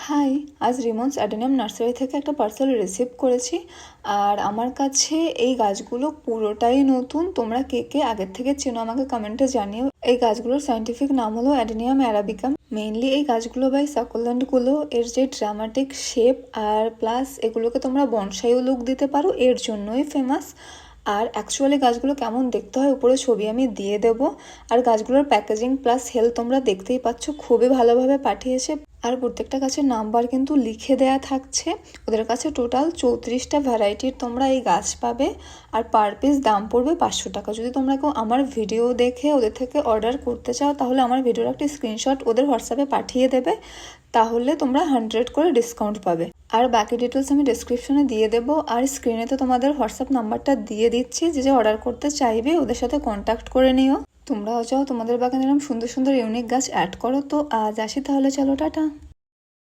High, আজ রিমন্স adenium nursery থেকে একটা পার্সেল রিসিভ করেছি। আর আমার কাছে এই গাছগুলো পুরোটাই নতুন। তোমরা কে কে আগের থেকে চেনো আমাকে কমেন্টে জানিও। এই গাছগুলোর সায়েন্টিফিক নাম হলো অ্যাডেনিয়াম অ্যারাবিকাম। মেইনলি এই গাছগুলো বাই সাকুলেন্টগুলো এর যে ড্রামাটিক শেপ আর প্লাস এগুলোকে তোমরা বনসাইও লুক দিতে পারো, এর জন্যই ফেমাস। আর অ্যাকচুয়ালি গাছগুলো কেমন দেখতে হয় উপরে ছবি আমি দিয়ে দেবো। আর গাছগুলোর প্যাকেজিং প্লাস হেলথ তোমরা দেখতেই পাচ্ছ, খুবই ভালোভাবে পাঠিয়েছে। আর প্রত্যেকটা গাছের নাম্বার কিন্তু লিখে দেয়া থাকছে। ওদের কাছে টোটাল 34টা ভ্যারাইটির তোমরা এই গাছ পাবে। আর পার পিস দাম পড়বে 500 টাকা। যদি তোমরা কেউ আমার ভিডিও দেখে ওদের থেকে অর্ডার করতে চাও তাহলে আমার ভিডিওর একটা স্ক্রিনশট ওদের হোয়াটসঅ্যাপে পাঠিয়ে দেবে, তাহলে তোমরা 100 করে ডিসকাউন্ট পাবে। আর বাকি ডিটেলস আমি ডেসক্রিপশনে দিয়ে দেবো। আর স্ক্রিনে তো তোমাদের হোয়াটসঅ্যাপ নাম্বারটা দিয়ে দিচ্ছি, যে অর্ডার করতে চাইবে ওদের সাথে কন্ট্যাক্ট করে নিও। তোমরাও চাও তোমাদের বাগানে এরকম সুন্দর সুন্দর ইউনিক গাছ অ্যাড করো। তো আজ আসি তাহলে, চলো টাটা।